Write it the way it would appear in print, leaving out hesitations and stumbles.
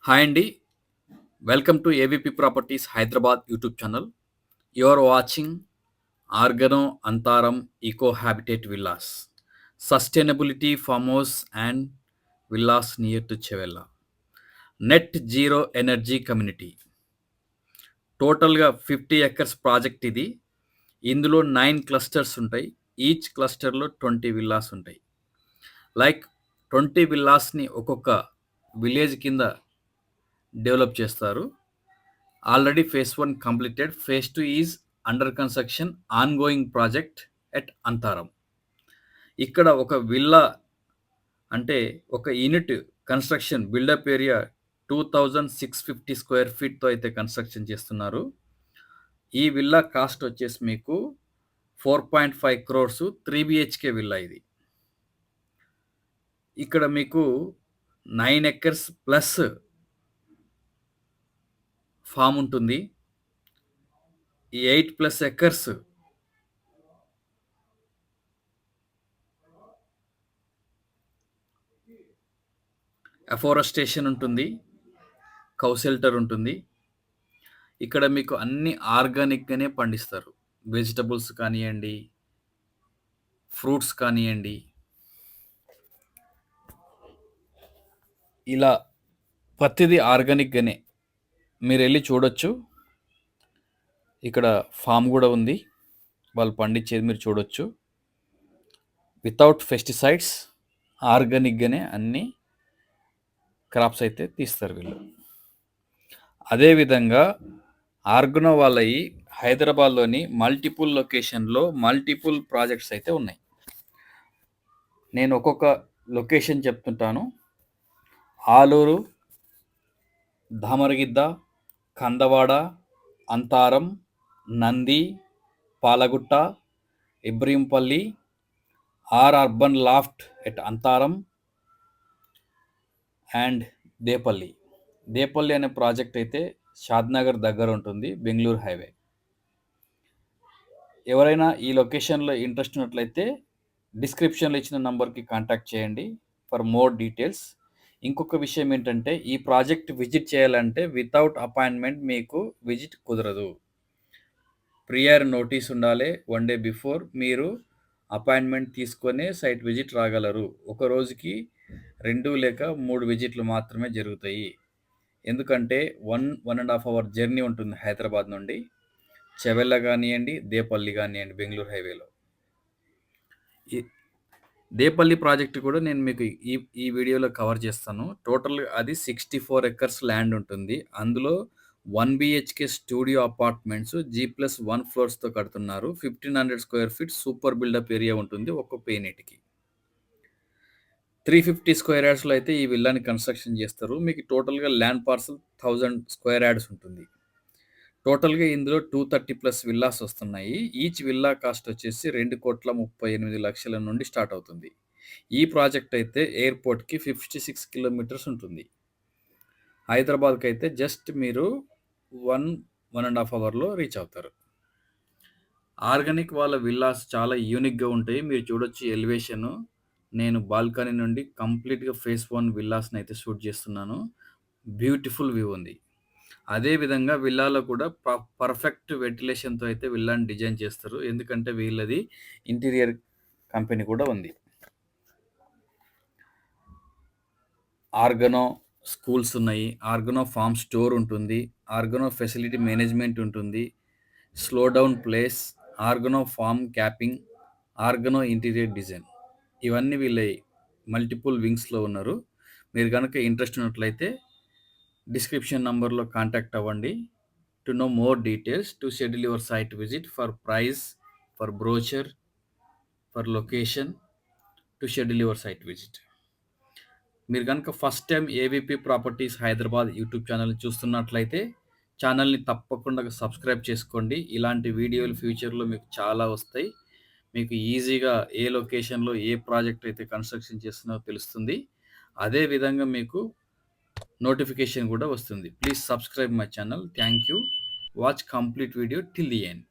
Hi అండి. Welcome to AVP properties Hyderabad YouTube channel. You are watching Organo Antharam eco habitat villas, sustainability farm house and villas near to Chevella, net zero energy community. టోటల్గా 50 acres project ఇది. ఇందులో 9 clusters ఉంటాయి. Each క్లస్టర్లో 20 villas ఉంటాయి. Like 20 విల్లాస్ని ఒక్కొక్క village కింద డెవలప్ చేస్తారు. Already phase 1 completed. Phase 2 is under construction, ongoing project at Antharam. ఇక్కడ ఒక విల్లా అంటే ఒక unit construction built up area 2650 square ఫీట్తో అయితే కన్స్ట్రక్షన్ చేస్తున్నారు. ఈ విల్లా కాస్ట్ వచ్చేసి మీకు 4.5 crores 3 BHK విల్లా ఇది. ఇక్కడ మీకు 9 acres ప్లస్ ఫామ్ ఉంటుంది. ఈ 8+ acres అఫోరెస్టేషన్ ఉంటుంది, కౌ షెల్టర్ ఉంటుంది. ఇక్కడ మీకు అన్ని ఆర్గానిక్గానే పండిస్తారు. వెజిటబుల్స్ కానివ్వండి, ఫ్రూట్స్ కానివ్వండి, ఇలా ప్రతిదీ ఆర్గానిక్గానే మీరు వెళ్ళి చూడొచ్చు. ఇక్కడ ఫామ్ కూడా ఉంది, వాళ్ళు పండించేది మీరు చూడొచ్చు. వితౌట్ పెస్టిసైడ్స్ ఆర్గానిక్గానే అన్ని క్రాప్స్ అయితే తీస్తారు వీళ్ళు. అదేవిధంగా ఆర్గనో వాళ్ళవి హైదరాబాద్లోని మల్టిపుల్ లొకేషన్లో మల్టిపుల్ ప్రాజెక్ట్స్ అయితే ఉన్నాయి. నేను ఒక్కొక్క లొకేషన్ చెప్తుంటాను. Aluru, Dhamaragidda, Kandawada, Antharam, Nandi, Palagutta, Ibrahimpalli, R urban loft at Antharam and Depalli. Depalli అనే ప్రాజెక్ట్ అయితే షాద్నగర్ దగ్గర ఉంటుంది, బెంగళూరు హైవే. ఎవరైనా ఈ లొకేషన్లో ఇంట్రెస్ట్ ఉన్నట్లయితే డిస్క్రిప్షన్లో ఇచ్చిన నంబర్కి కాంటాక్ట్ చేయండి ఫర్ మోర్ డీటెయిల్స్. ఇంకొక విషయం ఏంటంటే, ఈ ప్రాజెక్ట్ విజిట్ చేయాలంటే వితౌట్ అపాయింట్మెంట్ మీకు విజిట్ కుదరదు. ప్రియర్ నోటీస్ ఉండాలి. 1 day బిఫోర్ మీరు అపాయింట్మెంట్ తీసుకొని సైట్ విజిట్ రాగలరు. ఒక రోజుకి 2 లేక 3 విజిట్లు మాత్రమే జరుగుతాయి. ఎందుకంటే 1.5 hour జర్నీ ఉంటుంది హైదరాబాద్ నుండి. చెవెల్ల కానివ్వండి, దేపల్లి కానివ్వండి, బెంగళూరు హైవేలో. దేపల్లి ప్రాజెక్ట్ కూడా నేను మీకు ఈ వీడియోలో కవర్ చేస్తాను. టోటల్గా అది 64 acres ల్యాండ్ ఉంటుంది. అందులో 1 BHK స్టూడియో అపార్ట్మెంట్స్ G+1 ఫ్లోర్స్తో కడుతున్నారు. 1500 square feet super built up area ఉంటుంది ఒక్కొక్క యూనిట్కి. 350 స్క్వేర్ యార్డ్స్లో అయితే ఈ విల్లాని కన్స్ట్రక్షన్ చేస్తారు. మీకు టోటల్గా ల్యాండ్ పార్సల్ 1000 స్క్వేర్ యార్డ్స్ ఉంటుంది. టోటల్గా ఇందులో 230+ విల్లాస్ వస్తున్నాయి. ఈచ్ విల్లా కాస్ట్ వచ్చేసి 2,38,00,000 నుండి స్టార్ట్ అవుతుంది. ఈ ప్రాజెక్ట్ అయితే ఎయిర్పోర్ట్కి 56 కిలోమీటర్స్ ఉంటుంది. హైదరాబాద్కి అయితే జస్ట్ మీరు 1.5 అవర్లో రీచ్ అవుతారు. ఆర్గానిక్ వాళ్ళ విల్లాస్ చాలా యూనిక్గా ఉంటాయి. మీరు చూడొచ్చు ఎలివేషను. నేను బాల్కనీ నుండి కంప్లీట్గా phase 1 విల్లాస్ని అయితే షూట్ చేస్తున్నాను. బ్యూటిఫుల్ వ్యూ ఉంది. అదేవిధంగా విల్లాలో కూడా పర్ఫెక్ట్ వెంటిలేషన్తో అయితే విల్లాని డిజైన్ చేస్తారు. ఎందుకంటే వీళ్ళది ఇంటీరియర్ కంపెనీ కూడా ఉంది. ఆర్గనో స్కూల్స్ ఉన్నాయి, ఆర్గనో ఫార్మ్ స్టోర్ ఉంటుంది, ఆర్గనో ఫెసిలిటీ మేనేజ్మెంట్ ఉంటుంది, slow down place, Organo farm camping, Organo interior design, ఇవన్నీ వీళ్ళ మల్టిపుల్ వింగ్స్లో ఉన్నారు. మీరు కనుక ఇంట్రెస్ట్ ఉన్నట్లయితే డిస్క్రిప్షన్ నంబర్లో కాంటాక్ట్ అవ్వండి to know more details, to schedule your site visit, for price, for brochure, for location, to schedule your site visit. మీరు కనుక first time AVP properties Hyderabad YouTube ఛానల్ని చూస్తున్నట్లయితే ఛానల్ని తప్పకుండా సబ్స్క్రైబ్ చేసుకోండి. ఇలాంటి వీడియోలు ఫ్యూచర్లో మీకు చాలా వస్తాయి. మీకు ఈజీగా ఏ లొకేషన్లో ఏ ప్రాజెక్ట్ అయితే కన్స్ట్రక్షన్ చేస్తున్నారో తెలుస్తుంది. అదేవిధంగా మీకు నోటిఫికేషన్ కూడా వస్తుంది. Please subscribe my channel. Thank you. Watch complete video till the end.